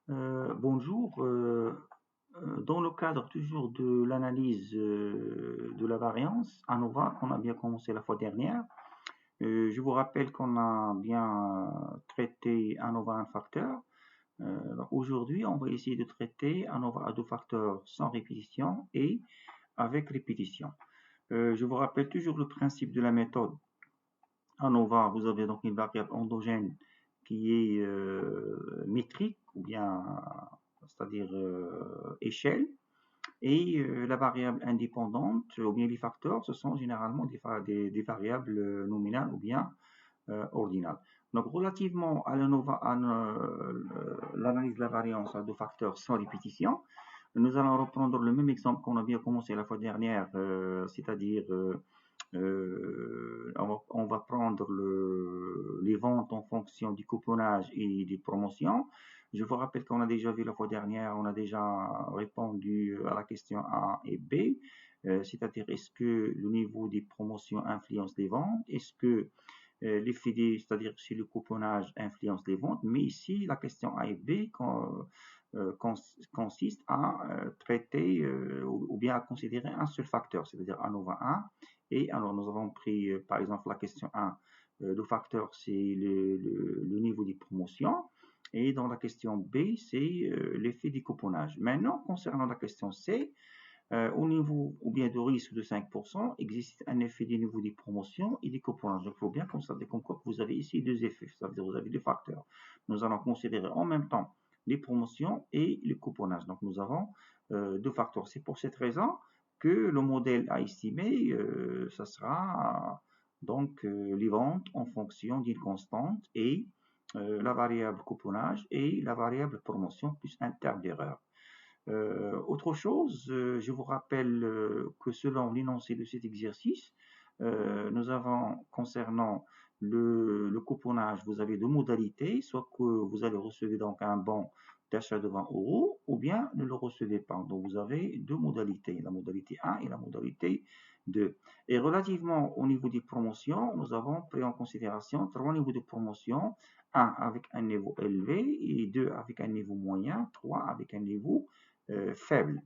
Bonjour. Dans le cadre toujours de l'analyse de la variance ANOVA qu'on a bien commencé la fois dernière, je vous rappelle qu'on a bien traité ANOVA à un facteur. Donc aujourd'hui, on va essayer de traiter ANOVA à deux facteurs sans répétition et avec répétition. Je vous rappelle toujours le principe de la méthode ANOVA. Vous avez donc une variable endogène qui est métrique ou bien c'est-à-dire échelle. Et la variable indépendante, ou bien les facteurs, ce sont généralement des variables nominales ou bien ordinales. Donc, relativement à l'analyse de la variance à deux facteurs sans répétition, nous allons reprendre le même exemple qu'on a bien commencé la fois dernière, c'est-à-dire on va prendre les ventes en fonction du couponnage et des promotions. Je vous rappelle qu'on a déjà vu la fois dernière, on a déjà répondu à la question A et B, c'est-à-dire est-ce que le niveau des promotions influence les ventes, est-ce que l'effet c'est-à-dire si le couponnage influence les ventes, mais ici la question A et B consiste à traiter ou bien à considérer un seul facteur, c'est-à-dire ANOVA 1. Et alors nous avons pris par exemple la question 1, le facteur c'est le niveau des promotions. Et dans la question B, c'est l'effet du couponnage. Maintenant, concernant la question C, au niveau ou bien de risque de 5%, existe un effet du niveau des promotions et des couponnages. Donc, il faut bien constater comme quoi que vous avez ici deux effets, ça veut dire que vous avez deux facteurs. Nous allons considérer en même temps les promotions et les couponnages. Donc, nous avons deux facteurs. C'est pour cette raison que le modèle à estimer, ça sera donc les ventes en fonction d'une constante et la variable couponnage et la variable promotion plus un terme d'erreur. Autre chose, je vous rappelle que selon l'énoncé de cet exercice, nous avons concernant le couponnage, vous avez deux modalités, soit que vous allez recevoir donc un bon d'achat de 20 euros, ou bien ne le recevez pas. Donc vous avez deux modalités, la modalité 1 et la modalité 2. Et relativement au niveau des promotions, nous avons pris en considération trois niveaux de promotion, 1 avec un niveau élevé, et 2 avec un niveau moyen, 3 avec un niveau faible.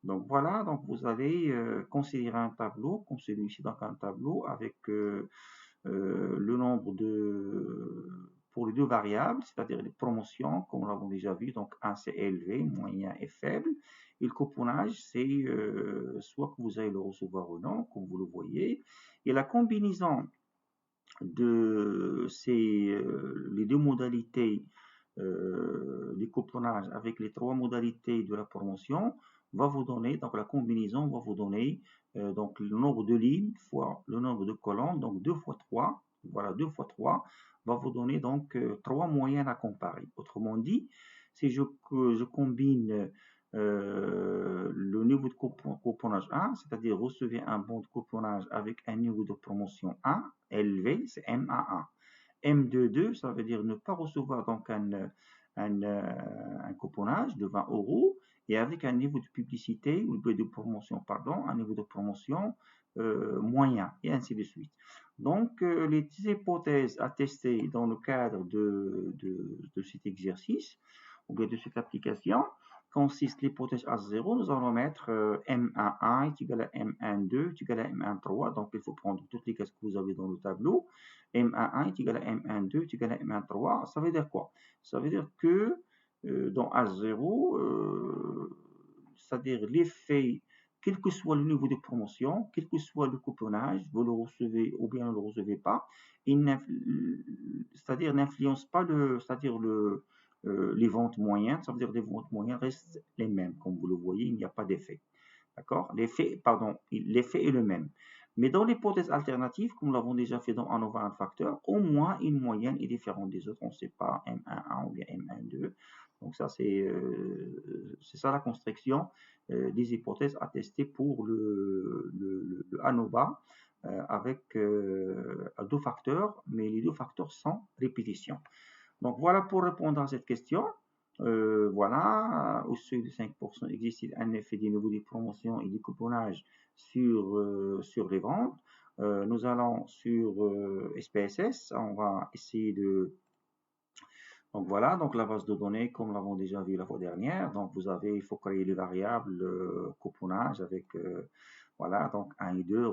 Donc voilà, donc vous allez considérer un tableau comme celui-ci, donc un tableau avec le nombre pour les deux variables, c'est-à-dire les promotions, comme nous l'avons déjà vu, donc un c'est élevé, moyen et faible. Et le couponnage, c'est soit que vous allez le recevoir ou non, comme vous le voyez. Et la combinaison de les deux modalités du couponnage avec les trois modalités de la promotion va vous donner, donc la combinaison va vous donner donc le nombre de lignes fois le nombre de colonnes, donc 2 fois 3, voilà 2 fois 3 va vous donner donc 3 moyennes à comparer. Autrement dit, si je combine le niveau de couponnage 1, c'est-à-dire recevoir un bon de couponnage avec un niveau de promotion 1 élevé, c'est MA1. M22, ça veut dire ne pas recevoir donc un couponnage de 20 euros et avec un niveau de publicité ou de promotion, pardon, un niveau de promotion moyen et ainsi de suite. Donc, les hypothèses à tester dans le cadre de cet exercice ou bien de cette application consiste l'hypothèse A0, nous allons mettre M11 est égal à M12 est égal à M13, donc il faut prendre toutes les cases que vous avez dans le tableau. M11 est égal à M12 est égal à M13, ça veut dire quoi? Ça veut dire que dans A0, c'est-à-dire l'effet, quel que soit le niveau de promotion, quel que soit le couponnage, vous le recevez ou bien ne le recevez pas, c'est-à-dire n'influence pas c'est-à-dire les ventes moyennes, ça veut dire que les ventes moyennes restent les mêmes. Comme vous le voyez, il n'y a pas d'effet. D'accord? L'effet est le même. Mais dans l'hypothèse alternative, comme nous l'avons déjà fait dans ANOVA un facteur, au moins une moyenne est différente des autres. On ne sait pas M11 ou bien M12. Donc ça, c'est ça la construction des hypothèses à tester pour le ANOVA avec deux facteurs, mais les deux facteurs sans répétition. Donc voilà pour répondre à cette question. Voilà, au seuil de 5%, existe un effet des niveaux de promotion et du couponnage sur les ventes. Nous allons sur SPSS, on va essayer de Donc voilà, donc la base de données, comme nous l'avons déjà vu la fois dernière, donc il faut créer les variables couponnage avec, voilà, donc 1 et 2, ne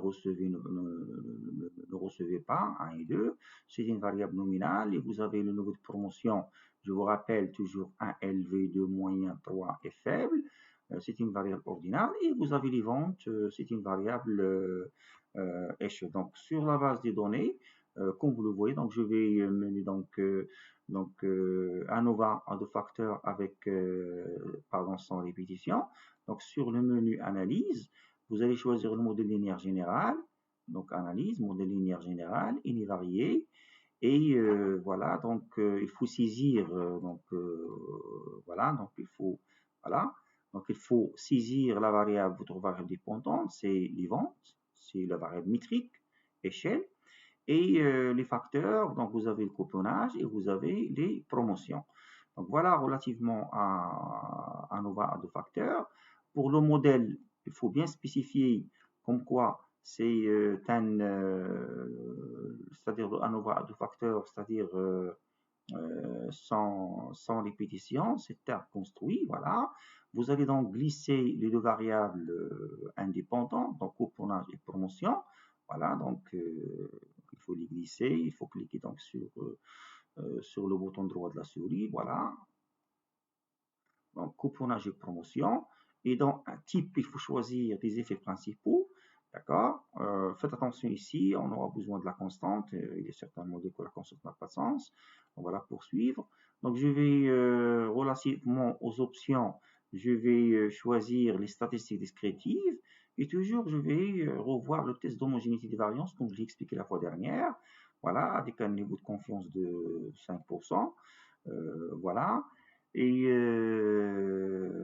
recevez pas, 1 et 2, c'est une variable nominale, et vous avez le niveau de promotion, je vous rappelle toujours 1 élevé, 2 moyen, 3 est faible, c'est une variable ordinale, et vous avez les ventes, c'est une variable échelle. Donc sur la base des données, comme vous le voyez, donc je vais mener ANOVA à deux facteurs avec, pardon, sans répétition. Donc sur le menu analyse, vous allez choisir le modèle linéaire général. Donc analyse, modèle linéaire général, univarié. Et voilà, donc il faut saisir, voilà, donc il faut saisir la variable, votre variable dépendante, c'est les ventes, c'est la variable métrique, échelle, et les facteurs, donc vous avez le couponnage et vous avez les promotions. Donc voilà relativement à Nova à deux facteurs. Pour le modèle, il faut bien spécifier comme quoi c'est c'est-à-dire ANOVA à deux facteurs, c'est-à-dire sans répétition, c'est terme construit, voilà. Vous allez donc glisser les deux variables indépendantes, donc couponnage et promotion, voilà, donc il faut les glisser, il faut cliquer donc sur le bouton droit de la souris, voilà, donc couponnage et promotion, et dans un type, il faut choisir des effets principaux, d'accord, faites attention ici, on aura besoin de la constante, il est certainement dit que la constante n'a pas de sens, on va la poursuivre, donc je vais, relativement aux options, je vais choisir les statistiques descriptives, et toujours je vais revoir le test d'homogénéité des variances, comme je l'ai expliqué la fois dernière, voilà, avec un niveau de confiance de 5%, voilà, et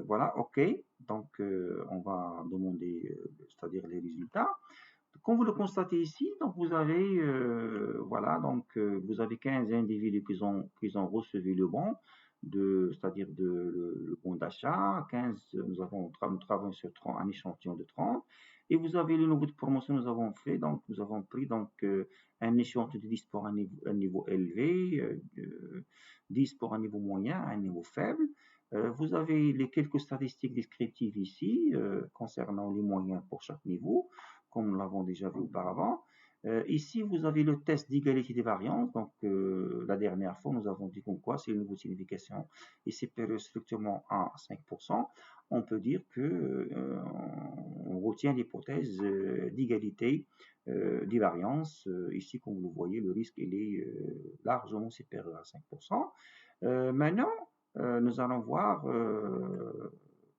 voilà, OK. Donc, on va demander, c'est-à-dire les résultats. Comme vous le constatez ici, donc vous avez, voilà, donc vous avez 15 individus qui ont reçu le bon, c'est-à-dire le bon d'achat. 15, nous travaillons sur 30, un échantillon de 30. Et vous avez le niveau de promotion que nous avons fait. Donc, nous avons pris donc, un échantillon de 10 pour un niveau élevé, 10 pour un niveau moyen, un niveau faible. Vous avez les quelques statistiques descriptives ici concernant les moyens pour chaque niveau, comme nous l'avons déjà vu auparavant. Ici, vous avez le test d'égalité des variances. Donc, la dernière fois, nous avons dit comme quoi, c'est le niveau de signification est supérieur strictement à 5%. On peut dire que on retient l'hypothèse d'égalité des variances. Ici, comme vous le voyez, le risque il est largement supérieur à 5%. Maintenant, nous allons voir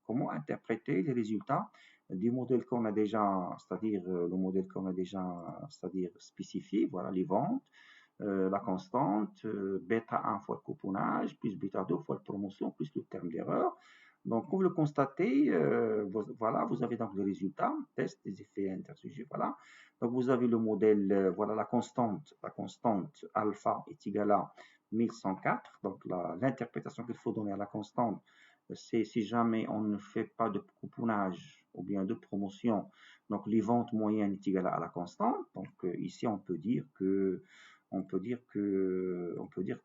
comment interpréter les résultats du modèle qu'on a déjà, c'est-à-dire le modèle qu'on a déjà, c'est-à-dire spécifié, voilà les ventes, la constante, bêta 1 fois le couponnage, plus bêta 2 fois la promotion, plus le terme d'erreur. Donc, comme vous le constatez, voilà, vous avez donc les résultats, test des effets intersujets, voilà. Donc, vous avez le modèle, voilà, la constante alpha est égale à 1104. Donc, l'interprétation qu'il faut donner à la constante, c'est si jamais on ne fait pas de couponnage ou bien de promotion, donc les ventes moyennes est égale à la constante. Donc, ici, on peut dire que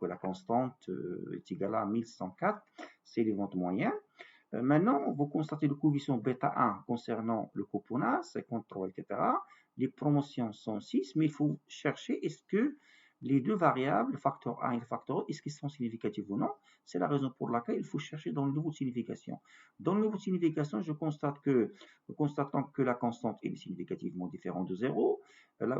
la constante est égale à 1104, c'est les ventes moyennes. Maintenant, vous constatez le coefficient bêta 1 concernant le couponnage, 53, etc. Les promotions sont 6, mais il faut chercher est-ce que les deux variables, le facteur 1 et le facteur 2, est-ce qu'ils sont significatifs ou non? C'est la raison pour laquelle il faut chercher dans le niveau de signification. Dans le niveau de signification, constatant que la constante est significativement différente de 0,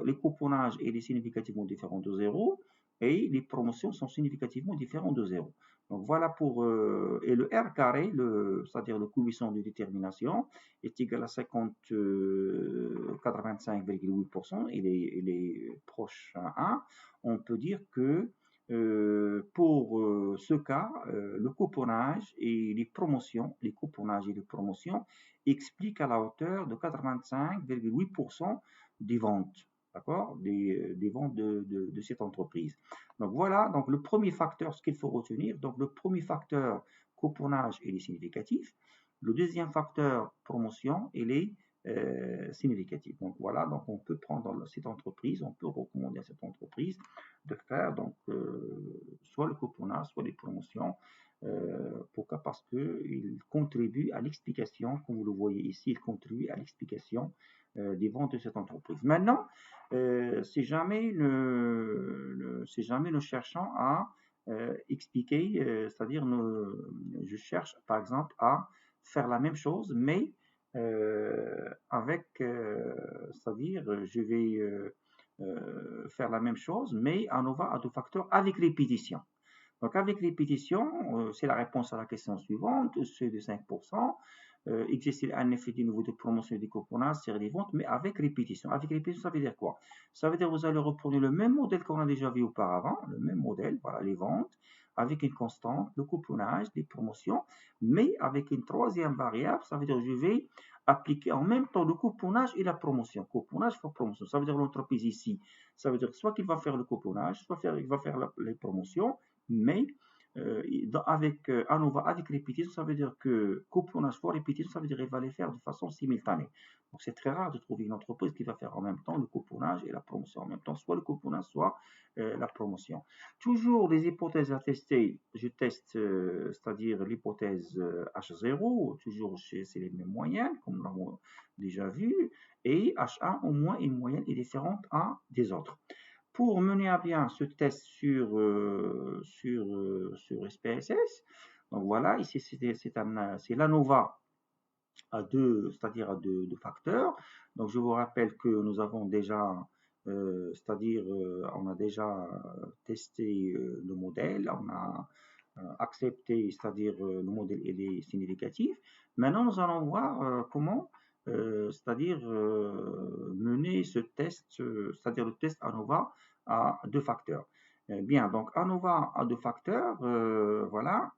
les couponnages est significativement différent de 0, et les promotions sont significativement différentes de 0. Donc voilà pour, et le R carré, c'est-à-dire le coefficient de détermination, est égal à 85,8%, il est proche à 1. On peut dire que pour ce cas, le couponnage et les promotions, expliquent à la hauteur de 85,8% des ventes, d'accord, des ventes de cette entreprise. Donc voilà, donc le premier facteur, ce qu'il faut retenir, donc le premier facteur couponnage, il est significatif. Le deuxième facteur promotion, il est significatif. Donc voilà, donc on peut prendre cette entreprise, on peut recommander à cette entreprise de faire donc soit le couponnage, soit les promotions. Pourquoi? Parce qu'il contribue à l'explication, comme vous le voyez ici, il contribue à l'explication des ventes de cette entreprise. Maintenant, si jamais nous cherchons à expliquer, c'est-à-dire je cherche par exemple à faire la même chose, mais avec, c'est-à-dire je vais faire la même chose, mais à nouveau à deux facteurs avec répétition. Donc avec répétition, c'est la réponse à la question suivante, c'est de 5%. Existe un effet du niveau de promotion et de couponnage sur les ventes, mais avec répétition. Avec répétition, ça veut dire quoi? Ça veut dire que vous allez reprendre le même modèle qu'on a déjà vu auparavant, le même modèle, voilà, les ventes, avec une constante, le couponnage, les promotions, mais avec une troisième variable, ça veut dire que je vais appliquer en même temps le couponnage et la promotion. Couponnage fois promotion. Ça veut dire l'entreprise ici, ça veut dire soit qu'il va faire le couponnage, soit il va faire les promotions, mais à nouveau avec répétition, ça veut dire que couponnage fois répétition, ça veut dire qu'il va les faire de façon simultanée. Donc c'est très rare de trouver une entreprise qui va faire en même temps le couponnage et la promotion en même temps, soit le couponnage, soit la promotion. Toujours les hypothèses à tester, je teste, c'est-à-dire l'hypothèse H0, toujours c'est les mêmes moyennes, comme nous l'avons déjà vu, et H1 au moins une moyenne est différente à des autres. Pour mener à bien ce test sur SPSS, donc voilà, ici c'est l'ANOVA c'est-à-dire à deux facteurs. Donc je vous rappelle que nous avons déjà, c'est-à-dire on a déjà testé le modèle, on a accepté, c'est-à-dire le modèle est significatif. Maintenant nous allons voir comment, c'est-à-dire mener ce test, c'est-à-dire le test ANOVA à deux facteurs. Bien, donc ANOVA à deux facteurs, voilà.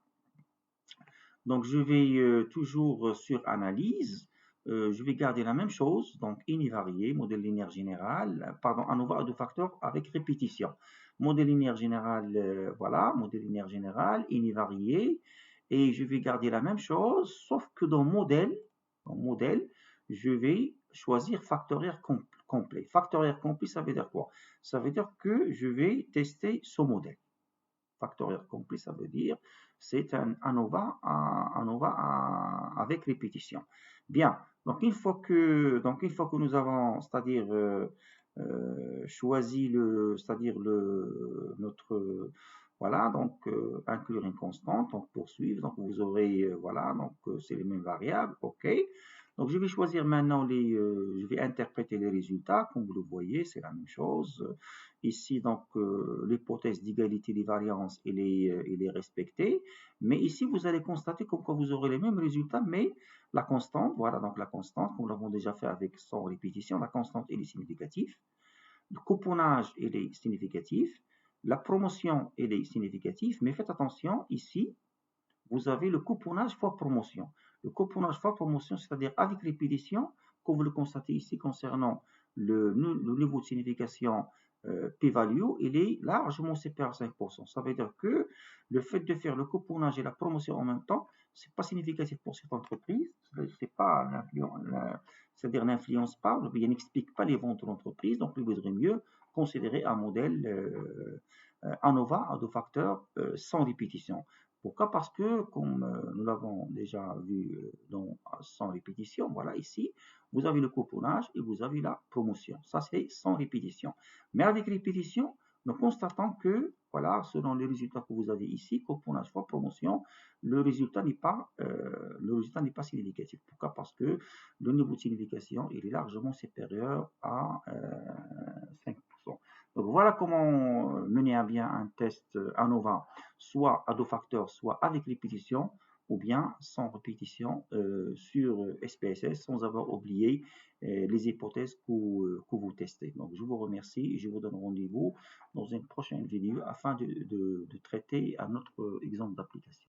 Donc, je vais toujours sur analyse. Je vais garder la même chose, donc univarié, modèle linéaire général, pardon, ANOVA à deux facteurs avec répétition. Modèle linéaire général, voilà, modèle linéaire général, univarié. Et je vais garder la même chose, sauf que dans modèle, je vais choisir factoriel complet. Factoriel complet, ça veut dire quoi? Ça veut dire que je vais tester ce modèle. Factoriel complet, ça veut dire c'est un ANOVA avec répétition. Bien, donc une fois que nous avons, c'est-à-dire choisi c'est-à-dire notre voilà, donc inclure une constante, donc poursuivre, donc vous aurez voilà, donc c'est les mêmes variables, ok. Donc je vais choisir maintenant je vais interpréter les résultats, comme vous le voyez, c'est la même chose. Ici, donc, l'hypothèse d'égalité des variances, elle est respectée. Mais ici, vous allez constater que vous aurez les mêmes résultats, mais la constante, voilà, donc la constante, comme nous l'avons déjà fait avec sans répétition, la constante, elle est significative. Le couponnage, il est significatif. La promotion, elle est significative. Mais faites attention, ici, vous avez le couponnage fois promotion. Le couponnage fois promotion, c'est-à-dire avec répétition, comme vous le constatez ici concernant le niveau de signification p-value, il est largement supérieur à 5%. Ça veut dire que le fait de faire le couponnage et la promotion en même temps, c'est pas significatif pour cette entreprise. C'est pas c'est-à-dire n'influence pas, il n'explique pas les ventes de l'entreprise. Donc, il vaudrait mieux considérer un modèle ANOVA à deux facteurs sans répétition. Pourquoi? Parce que, comme nous l'avons déjà vu sans répétition, voilà, ici, vous avez le couponnage et vous avez la promotion. Ça, c'est sans répétition. Mais avec répétition, nous constatons que, voilà, selon les résultats que vous avez ici, couponnage fois promotion, le résultat n'est pas significatif. Pourquoi? Parce que le niveau de signification, il est largement supérieur à 5%. Donc voilà comment mener à bien un test ANOVA, soit à deux facteurs, soit avec répétition, ou bien sans répétition sur SPSS, sans avoir oublié les hypothèses que vous testez. Donc je vous remercie et je vous donne rendez-vous dans une prochaine vidéo afin de traiter un autre exemple d'application.